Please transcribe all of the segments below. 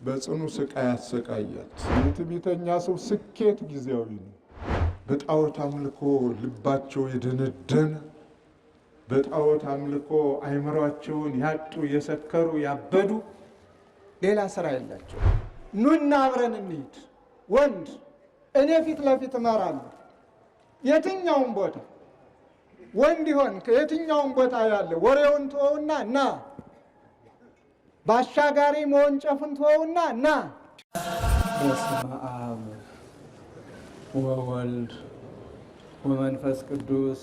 በጽኑ ስቃይ ያሰቃያል። የትዕቢተኛ ሰው ስኬት ጊዜያዊ ነው። በጣዖት አምልኮ ልባቸው የደነደነ፣ በጣዖት አምልኮ አይምሯቸውን ያጡ፣ የሰከሩ፣ ያበዱ ሌላ ስራ የላቸው። ኑና አብረን እንሂድ። ወንድ እኔ ፊት ለፊት እመራለሁ። የትኛውም ቦታ ወንድ ይሆን ከየትኛውም ቦታ ያለ ወሬውን ተወውና ና፣ ባሻጋሪ መወንጨፉን ተወውና ና። በስመ አብ ወወልድ ወመንፈስ ቅዱስ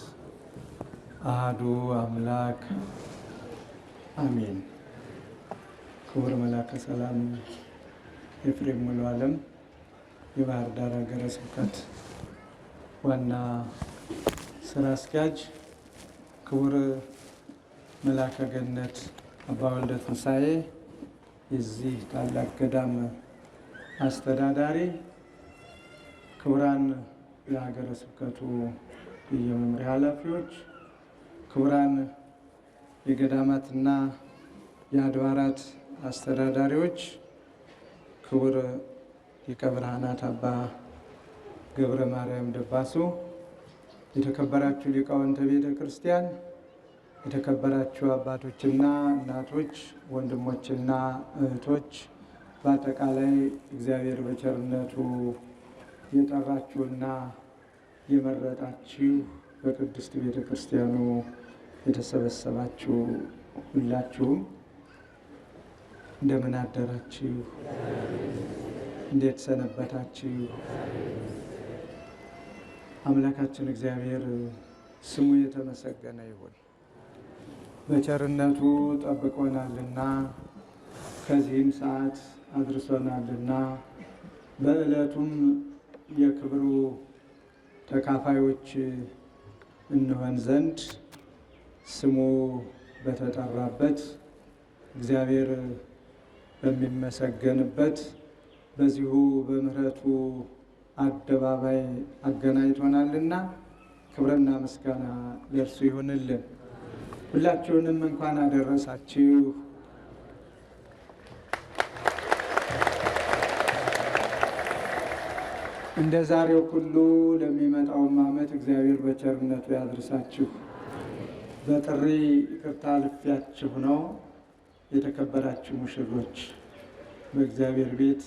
አሐዱ አምላክ አሜን። ክቡር መላከ ሰላም ኤፍሬም ሙሉ ዓለም የባህር ዳር ሀገረ ስብከት ዋና ስራ አስኪያጅ፣ ክቡር መላከ ገነት አባ ወልደ ትንሣኤ የዚህ ታላቅ ገዳም አስተዳዳሪ፣ ክቡራን የሀገረ ስብከቱ የመምሪያ ኃላፊዎች፣ ክቡራን የገዳማትና የአድባራት አስተዳዳሪዎች፣ ክቡር ሊቀ ብርሃናት አባ ገብረ ማርያም ደባሱ፣ የተከበራችሁ ሊቃውንተ ቤተ ክርስቲያን፣ የተከበራችሁ አባቶችና እናቶች፣ ወንድሞችና እህቶች፣ በአጠቃላይ እግዚአብሔር በቸርነቱ የጠራችሁና የመረጣችሁ በቅድስት ቤተ ክርስቲያኑ የተሰበሰባችሁ ሁላችሁም እንደምን አደራችሁ? እንዴት ሰነበታችሁ? አምላካችን እግዚአብሔር ስሙ የተመሰገነ ይሁን። በቸርነቱ ጠብቆናልና ከዚህም ሰዓት አድርሶናልና በዕለቱም የክብሩ ተካፋዮች እንሆን ዘንድ ስሙ በተጠራበት እግዚአብሔር በሚመሰገንበት በዚሁ በምሕረቱ አደባባይ አገናኝቶናልና ክብርና ምስጋና ለእርሱ ይሁንልን። ሁላችሁንም እንኳን አደረሳችሁ። እንደ ዛሬው ሁሉ ለሚመጣውም ዓመት እግዚአብሔር በቸርነቱ ያድርሳችሁ። በጥሪ ይቅርታ ልፊያችሁ ነው። የተከበራችሁ ሙሽሮች በእግዚአብሔር ቤት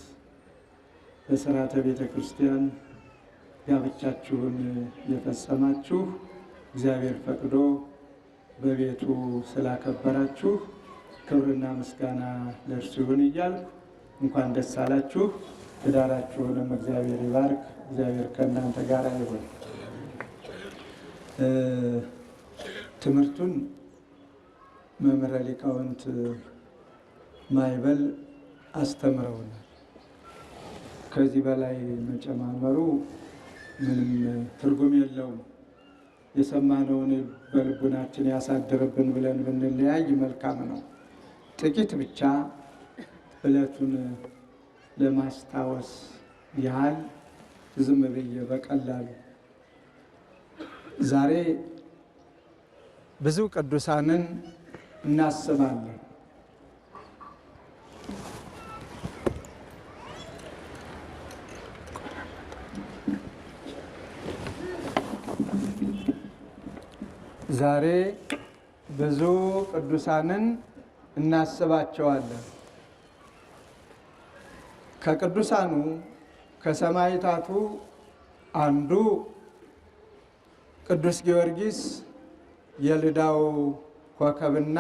በሥርዓተ ቤተ ክርስቲያን ጋብቻችሁን የፈጸማችሁ እግዚአብሔር ፈቅዶ በቤቱ ስላከበራችሁ ክብርና ምስጋና ለእርሱ ይሁን እያልኩ እንኳን ደስ አላችሁ። ትዳራችሁንም እግዚአብሔር ይባርክ። እግዚአብሔር ከእናንተ ጋር ይሁን። ትምህርቱን መምህረ ሊቃውንት ማይበል አስተምረውናል። ከዚህ በላይ መጨማመሩ ምንም ትርጉም የለውም። የሰማነውን በልቡናችን ያሳድርብን ብለን ብንለያይ መልካም ነው። ጥቂት ብቻ ዕለቱን ለማስታወስ ያህል ዝም ብዬ በቀላሉ ዛሬ ብዙ ቅዱሳንን እናስባለን። ዛሬ ብዙ ቅዱሳንን እናስባቸዋለን። ከቅዱሳኑ ከሰማዕታቱ አንዱ ቅዱስ ጊዮርጊስ የልዳው ኮከብና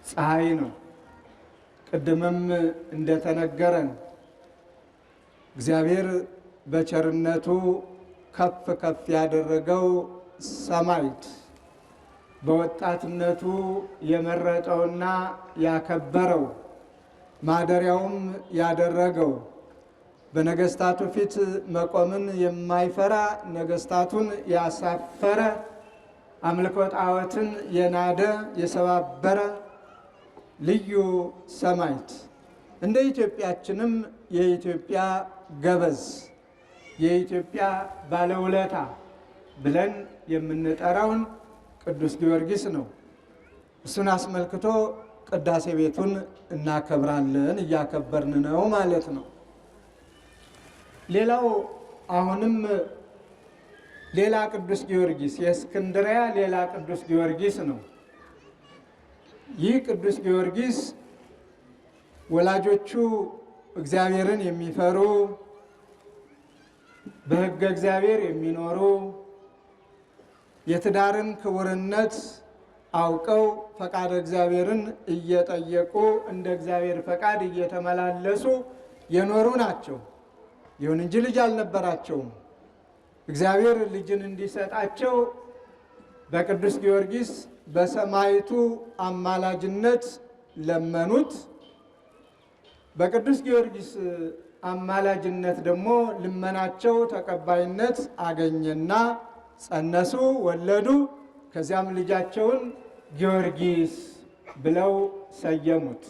ፀሐይ ነው። ቅድምም እንደተነገረን እግዚአብሔር በቸርነቱ ከፍ ከፍ ያደረገው ሰማዕት በወጣትነቱ የመረጠውና ያከበረው ማደሪያውም ያደረገው በነገስታቱ ፊት መቆምን የማይፈራ ነገስታቱን ያሳፈረ አምልኮ ጣዖትን የናደ የሰባበረ ልዩ ሰማዕት እንደ ኢትዮጵያችንም የኢትዮጵያ ገበዝ የኢትዮጵያ ባለውለታ ብለን የምንጠራውን ቅዱስ ጊዮርጊስ ነው። እሱን አስመልክቶ ቅዳሴ ቤቱን እናከብራለን፣ እያከበርን ነው ማለት ነው። ሌላው አሁንም ሌላ ቅዱስ ጊዮርጊስ የእስክንድርያ ሌላ ቅዱስ ጊዮርጊስ ነው። ይህ ቅዱስ ጊዮርጊስ ወላጆቹ እግዚአብሔርን የሚፈሩ በሕገ እግዚአብሔር የሚኖሩ የትዳርን ክቡርነት አውቀው ፈቃድ እግዚአብሔርን እየጠየቁ እንደ እግዚአብሔር ፈቃድ እየተመላለሱ የኖሩ ናቸው። ይሁን እንጂ ልጅ አልነበራቸውም። እግዚአብሔር ልጅን እንዲሰጣቸው በቅዱስ ጊዮርጊስ በሰማዕቱ አማላጅነት ለመኑት። በቅዱስ ጊዮርጊስ አማላጅነት ደግሞ ልመናቸው ተቀባይነት አገኘና ጸነሱ፣ ወለዱ። ከዚያም ልጃቸውን ጊዮርጊስ ብለው ሰየሙት።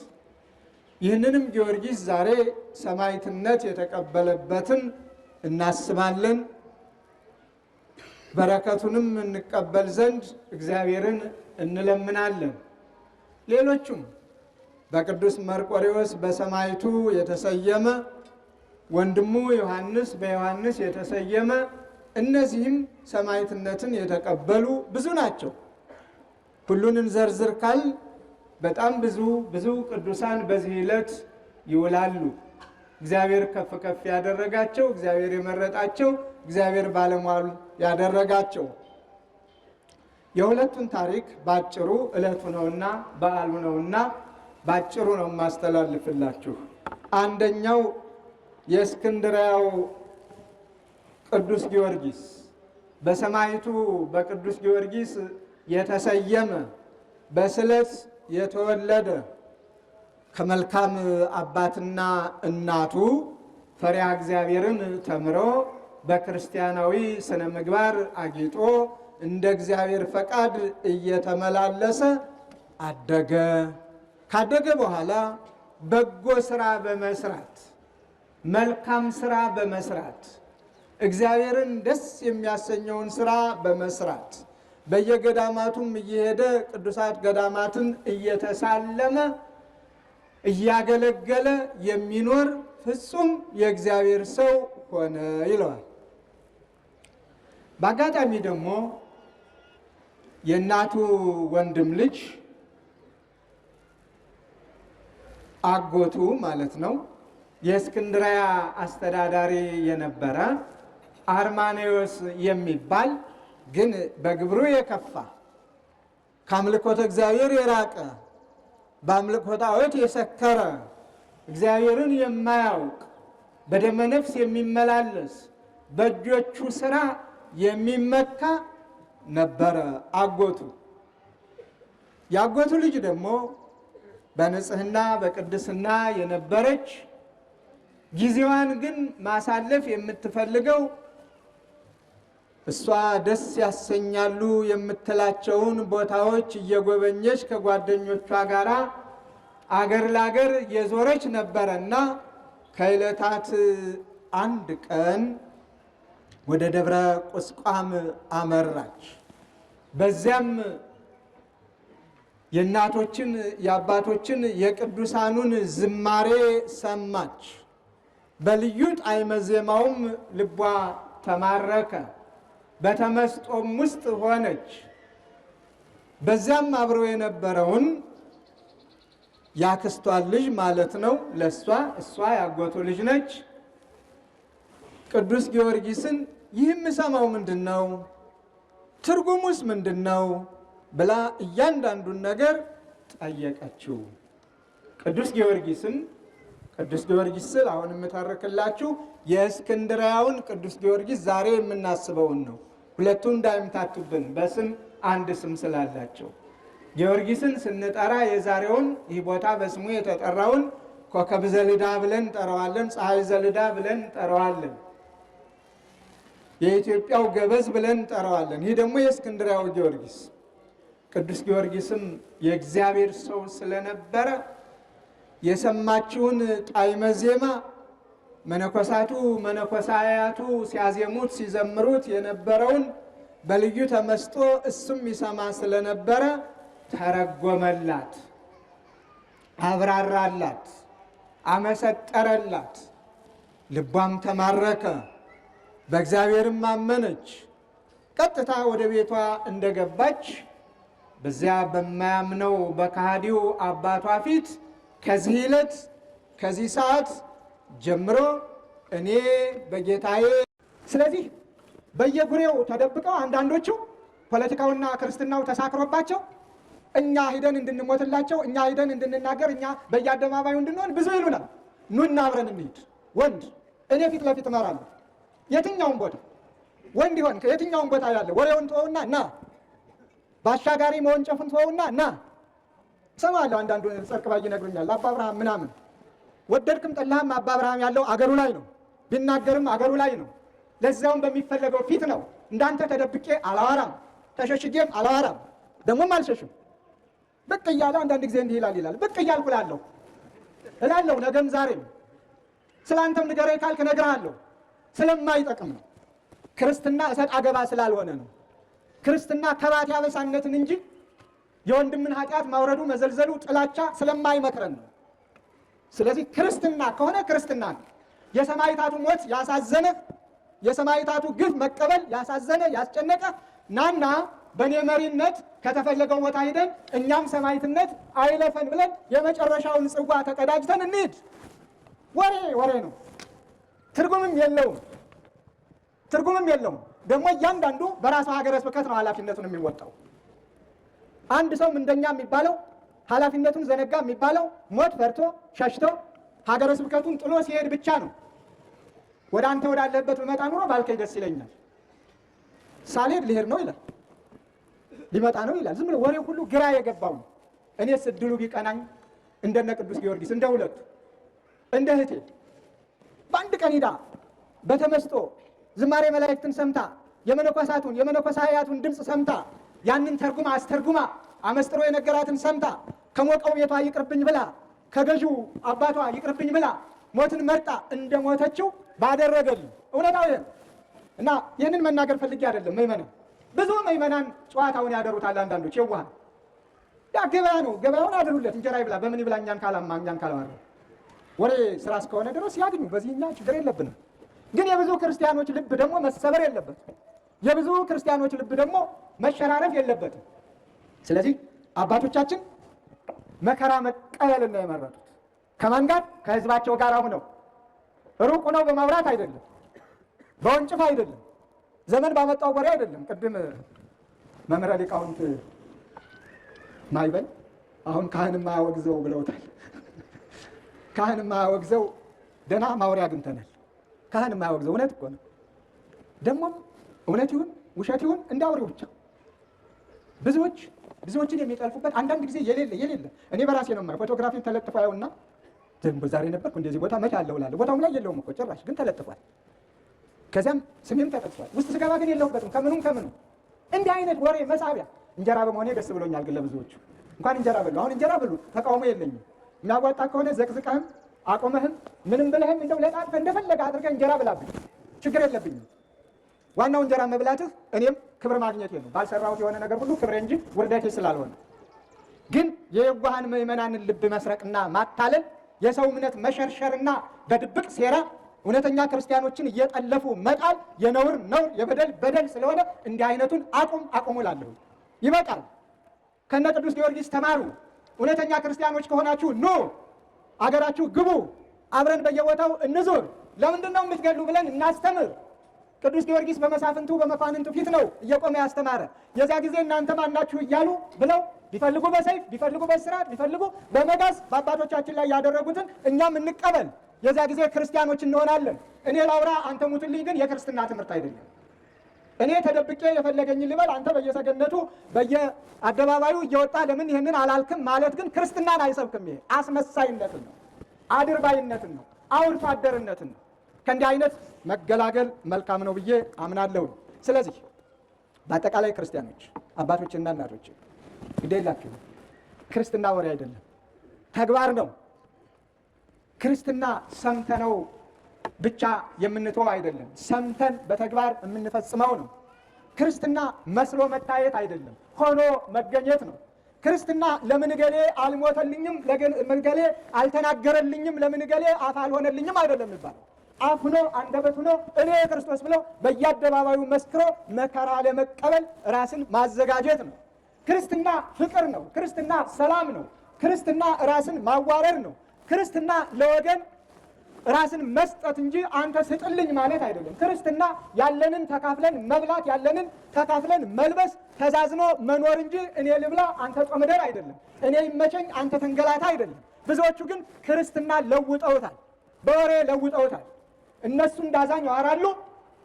ይህንንም ጊዮርጊስ ዛሬ ሰማዕትነት የተቀበለበትን እናስባለን። በረከቱንም እንቀበል ዘንድ እግዚአብሔርን እንለምናለን። ሌሎቹም በቅዱስ መርቆሬዎስ በሰማዕቱ የተሰየመ ወንድሙ ዮሐንስ በዮሐንስ የተሰየመ እነዚህም ሰማዕትነትን የተቀበሉ ብዙ ናቸው። ሁሉን እንዘርዝር ካል በጣም ብዙ ቅዱሳን በዚህ ዕለት ይውላሉ። እግዚአብሔር ከፍ ከፍ ያደረጋቸው፣ እግዚአብሔር የመረጣቸው፣ እግዚአብሔር ባለሟል ያደረጋቸው። የሁለቱን ታሪክ ባጭሩ ዕለቱ ነውና በዓሉ ነውና ባጭሩ ነው የማስተላልፍላችሁ። አንደኛው የእስክንድርያው ቅዱስ ጊዮርጊስ በሰማዕቱ በቅዱስ ጊዮርጊስ የተሰየመ በስለት የተወለደ ከመልካም አባትና እናቱ ፈሪሃ እግዚአብሔርን ተምሮ በክርስቲያናዊ ስነ ምግባር አጊጦ እንደ እግዚአብሔር ፈቃድ እየተመላለሰ አደገ። ካደገ በኋላ በጎ ስራ በመስራት መልካም ስራ በመስራት እግዚአብሔርን ደስ የሚያሰኘውን ስራ በመስራት በየገዳማቱም እየሄደ ቅዱሳት ገዳማትን እየተሳለመ እያገለገለ የሚኖር ፍጹም የእግዚአብሔር ሰው ሆነ ይለዋል። በአጋጣሚ ደግሞ የእናቱ ወንድም ልጅ አጎቱ ማለት ነው የእስክንድርያ አስተዳዳሪ የነበረ አርማኔዎስ የሚባል ግን በግብሩ የከፋ ከአምልኮተ እግዚአብሔር የራቀ በአምልኮተ ጣዖት የሰከረ እግዚአብሔርን የማያውቅ በደመ ነፍስ የሚመላለስ በእጆቹ ሥራ የሚመካ ነበረ አጎቱ። የአጎቱ ልጅ ደግሞ በንጽህና በቅድስና የነበረች ጊዜዋን ግን ማሳለፍ የምትፈልገው እሷ ደስ ያሰኛሉ የምትላቸውን ቦታዎች እየጎበኘች ከጓደኞቿ ጋር አገር ላገር የዞረች ነበረና ከዕለታት አንድ ቀን ወደ ደብረ ቁስቋም አመራች። በዚያም የእናቶችን የአባቶችን የቅዱሳኑን ዝማሬ ሰማች። በልዩ ጣዕመ ዜማውም ልቧ ተማረከ። በተመስጦም ውስጥ ሆነች። በዚያም አብሮ የነበረውን ያክስቷን ልጅ ማለት ነው ለሷ እሷ ያጎቱ ልጅ ነች ቅዱስ ጊዮርጊስን ይህ የምሰማው ምንድን ነው? ትርጉሙስ ምንድን ነው? ብላ እያንዳንዱን ነገር ጠየቀችው። ቅዱስ ጊዮርጊስን ቅዱስ ጊዮርጊስ ስል አሁን የምተርክላችሁ የእስክንድርያውን ቅዱስ ጊዮርጊስ ዛሬ የምናስበውን ነው። ሁለቱም እንዳይምታቱብን በስም አንድ ስም ስላላቸው ጊዮርጊስን ስንጠራ የዛሬውን ይህ ቦታ በስሙ የተጠራውን ኮከብ ዘልዳ ብለን እንጠራዋለን። ፀሐይ ዘልዳ ብለን እንጠራዋለን። የኢትዮጵያው ገበዝ ብለን እንጠራዋለን። ይህ ደግሞ የእስክንድርያው ጊዮርጊስ። ቅዱስ ጊዮርጊስም የእግዚአብሔር ሰው ስለነበረ የሰማችውን ጣዕመ ዜማ መነኮሳቱ መነኮሳያቱ ሲያዜሙት ሲዘምሩት የነበረውን በልዩ ተመስጦ እሱም ይሰማ ስለነበረ ተረጎመላት። አብራራላት፣ አመሰጠረላት። ልቧም ተማረከ፣ በእግዚአብሔርም አመነች። ቀጥታ ወደ ቤቷ እንደገባች በዚያ በማያምነው በከሃዲው አባቷ ፊት ከዚህ ዕለት ከዚህ ሰዓት ጀምሮ እኔ በጌታዬ። ስለዚህ በየጉሬው ተደብቀው አንዳንዶቹ ፖለቲካውና ክርስትናው ተሳክሮባቸው እኛ ሂደን እንድንሞትላቸው፣ እኛ ሂደን እንድንናገር፣ እኛ በየአደባባዩ እንድንሆን ብዙ ይሉናል። ኑና አብረን እንሂድ። ወንድ እኔ ፊት ለፊት እመራለሁ። የትኛውን ቦታ ወንድ ይሆን የትኛውን ቦታ ያለ ወሬውን ተወውና ና፣ በአሻጋሪ መወንጨፉን ተወውና ና። ሰማለሁ አንዳንዱ ጸርቅ ባይ ይነግሩኛል። አባ አብርሃም ምናምን ወደድክም ጠላህም አባ አብርሃም ያለው አገሩ ላይ ነው፣ ቢናገርም አገሩ ላይ ነው። ለዛውም በሚፈለገው ፊት ነው። እንዳንተ ተደብቄ አላወራም፣ ተሸሽጌም አላወራም፣ ደግሞም አልሸሽም። ብቅ እያለ አንዳንድ ጊዜ እንዲህ ይላል። ብቅ እያልኩ እላለሁ ነገም ዛሬም። ስለ አንተም ንገረኝ ካልክ እነግርሃለሁ። ስለማይጠቅም ነው። ክርስትና እሰጥ አገባ ስላልሆነ ነው። ክርስትና ከባት ያበሳነትን እንጂ የወንድምን ኃጢአት ማውረዱ መዘልዘሉ ጥላቻ ስለማይመክረን ነው። ስለዚህ ክርስትና ከሆነ ክርስትና ነው። የሰማዕታቱ ሞት ያሳዘነ፣ የሰማዕታቱ ግፍ መቀበል ያሳዘነ ያስጨነቀ፣ ናና በእኔ መሪነት ከተፈለገው ቦታ ሂደን እኛም ሰማዕትነት አይለፈን ብለን የመጨረሻውን ጽዋ ተቀዳጅተን እንሂድ። ወሬ ነው፣ ትርጉምም የለውም። ደግሞ እያንዳንዱ በራሱ ሀገረ ስብከት ነው ኃላፊነቱን የሚወጣው። አንድ ሰው እንደኛ የሚባለው ኃላፊነቱን ዘነጋ የሚባለው ሞት ፈርቶ ሸሽቶ ሀገረ ስብከቱን ጥሎ ሲሄድ ብቻ ነው። ወደ አንተ ወዳለበት ብመጣ ኑሮ ባልከኝ ደስ ይለኛል፣ ሳልሄድ ልሄድ ነው ይላል፣ ሊመጣ ነው ይላል። ዝም ብሎ ወሬው ሁሉ ግራ የገባው። እኔስ እድሉ ቢቀናኝ እንደነ ቅዱስ ጊዮርጊስ እንደ ሁለቱ እንደ እህቴ በአንድ ቀን ሂዳ በተመስጦ ዝማሬ መላእክትን ሰምታ የመነኮሳያቱን ድምፅ ሰምታ ያንን ተርጉማ አስተርጉማ አመስጥሮ የነገራትን ሰምታ ከሞቀው ቤቷ ይቅርብኝ ብላ ከገዢው አባቷ ይቅርብኝ ብላ ሞትን መርጣ እንደሞተችው ባደረገልኝ እውነታው ይሄን እና ይህንን መናገር ፈልጌ አይደለም። ምእመናን ብዙ ምእመናን ጨዋታውን ያደሩታል። አንዳንዶች የዋህ ያ ገበያ ነው፣ ገበያውን አድሩለት፣ እንጀራ ይብላ፣ በምን ይብላ፣ እኛን ካላማረ ወሬ ስራ እስከሆነ ድረስ ያግኙ። በዚህኛ ችግር የለብንም። ግን የብዙ ክርስቲያኖች ልብ ደግሞ መሰበር የለበትም። የብዙ ክርስቲያኖች ልብ ደግሞ መሸራረፍ የለበትም። ስለዚህ አባቶቻችን መከራ መቀበልን ነው የመረጡት። ከማን ጋር? ከህዝባቸው ጋር ሆነው። ሩቅ ሆነው በማውራት አይደለም፣ በወንጭፍ አይደለም፣ ዘመን ባመጣው ወሬ አይደለም። ቅድም መምህረ ሊቃውንት ማይበል አሁን ካህን ማያወግዘው ብለውታል። ካህን ማያወግዘው ደህና ማውሪያ አግኝተናል። ካህን ማያወግዘው እውነት እኮ ነው። ደግሞም እውነት ይሁን ውሸት ይሁን እንዳውሬው ብቻ ብዙዎችን የሚጠልፉበት አንዳንድ ጊዜ የሌለ እኔ በራሴ ነው የማየው። ፎቶግራፊን ተለጥፎ ያውና ዛሬ ነበርኩ እንደዚህ ቦታ መቼ አለው እላለሁ። ቦታውም ላይ የለውም እኮ ጭራሽ፣ ግን ተለጥፏል። ከዚያም ስሜም ተጠቅሷል። ውስጥ ስገባ ግን የለሁበትም። ከምኑ እንዲህ አይነት ወሬ መሳቢያ። እንጀራ በመሆኔ ደስ ብሎኛል። ግን ለብዙዎቹ እንኳን እንጀራ በሉ። አሁን እንጀራ በሉ ተቃውሞ የለኝም። የሚያዋጣ ከሆነ ዘቅዝቀህም አቁመህም ምንም ብለህም እንደው ለጣጥፈህ እንደፈለገ አድርገህ እንጀራ ብላብኝ፣ ችግር የለብኝም። ዋናው እንጀራ መብላትህ እኔም ክብር ማግኘቴ ነው። ባልሰራሁት የሆነ ነገር ሁሉ ክብሬ እንጂ ውርደቴ ስላልሆነ። ግን የየዋሃን ምዕመናንን ልብ መስረቅና ማታለል፣ የሰው እምነት መሸርሸርና በድብቅ ሴራ እውነተኛ ክርስቲያኖችን እየጠለፉ መጣል የነውር የበደል ስለሆነ እንዲህ አይነቱን አቁሙ እላለሁ። ይበቃል። ከነ ቅዱስ ጊዮርጊስ ተማሩ። እውነተኛ ክርስቲያኖች ከሆናችሁ ኑ፣ አገራችሁ ግቡ፣ አብረን በየቦታው እንዙር። ለምንድን ነው የምትገሉ ብለን እናስተምር። ቅዱስ ጊዮርጊስ በመሳፍንቱ በመኳንንቱ ፊት ነው እየቆመ ያስተማረ። የዚያ ጊዜ እናንተ ማናችሁ እያሉ ብለው ቢፈልጉ በሰይፍ ቢፈልጉ በስራት ቢፈልጉ በመጋዝ በአባቶቻችን ላይ ያደረጉትን እኛም እንቀበል። የዚያ ጊዜ ክርስቲያኖች እንሆናለን። እኔ ላውራ አንተ ሙትልኝ ግን የክርስትና ትምህርት አይደለም። እኔ ተደብቄ የፈለገኝን ልበል፣ አንተ በየሰገነቱ በየአደባባዩ እየወጣ ለምን ይህንን አላልክም ማለት ግን ክርስትናን አይሰብክም። ይሄ አስመሳይነትን ነው፣ አድርባይነትን ነው፣ አውርቶ አደርነትን ነው። ከእንዲህ አይነት መገላገል መልካም ነው ብዬ አምናለሁ። ስለዚህ በአጠቃላይ ክርስቲያኖች አባቶችና እናቶች ግዴላችሁ፣ ክርስትና ወሬ አይደለም፣ ተግባር ነው። ክርስትና ሰምተነው ብቻ የምንተው አይደለም፣ ሰምተን በተግባር የምንፈጽመው ነው። ክርስትና መስሎ መታየት አይደለም፣ ሆኖ መገኘት ነው። ክርስትና ለምን ገሌ አልሞተልኝም፣ ለምን ገሌ አልተናገረልኝም፣ ለምን ገሌ አፍ አልሆነልኝም አይደለም የሚባለው። አፍ ሆኖ አንደበት ሆኖ እኔ ክርስቶስ ብሎ በየአደባባዩ መስክሮ መከራ ለመቀበል ራስን ማዘጋጀት ነው። ክርስትና ፍቅር ነው። ክርስትና ሰላም ነው። ክርስትና ራስን ማዋረድ ነው። ክርስትና ለወገን ራስን መስጠት እንጂ አንተ ስጥልኝ ማለት አይደለም። ክርስትና ያለንን ተካፍለን መብላት፣ ያለንን ተካፍለን መልበስ፣ ተዛዝኖ መኖር እንጂ እኔ ልብላ አንተ ጾምደር አይደለም። እኔ ይመቸኝ አንተ ተንገላታ አይደለም። ብዙዎቹ ግን ክርስትና ለውጠውታል፣ በወሬ ለውጠውታል። እነሱ እንዳዛኝ ያወራሉ፣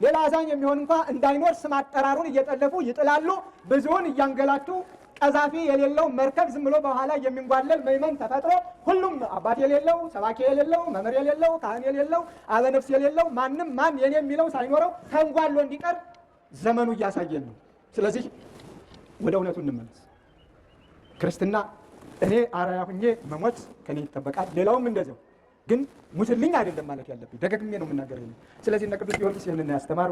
ሌላ አዛኝ የሚሆን እንኳ እንዳይኖር ስም አጠራሩን እየጠለፉ ይጥላሉ። ብዙውን እያንገላቱ ቀዛፊ የሌለው መርከብ ዝም ብሎ በኋላ የሚንጓለል ምእመን ተፈጥሮ ሁሉም አባት የሌለው ሰባኪ የሌለው መምህር የሌለው ካህን የሌለው አበነፍስ የሌለው ማንም ማን የኔ የሚለው ሳይኖረው ተንጓሎ እንዲቀር ዘመኑ እያሳየን ነው። ስለዚህ ወደ እውነቱ እንመለስ። ክርስትና እኔ አርአያ ሁኜ መሞት ከኔ ይጠበቃል፣ ሌላውም እንደዚያው። ግን ሙትልኝ አይደለም ማለት ያለብኝ፣ ደጋግሜ ነው የምናገረው። ስለዚህ እነ ቅዱስ ጊዮርጊስ ይህንን ያስተማሩ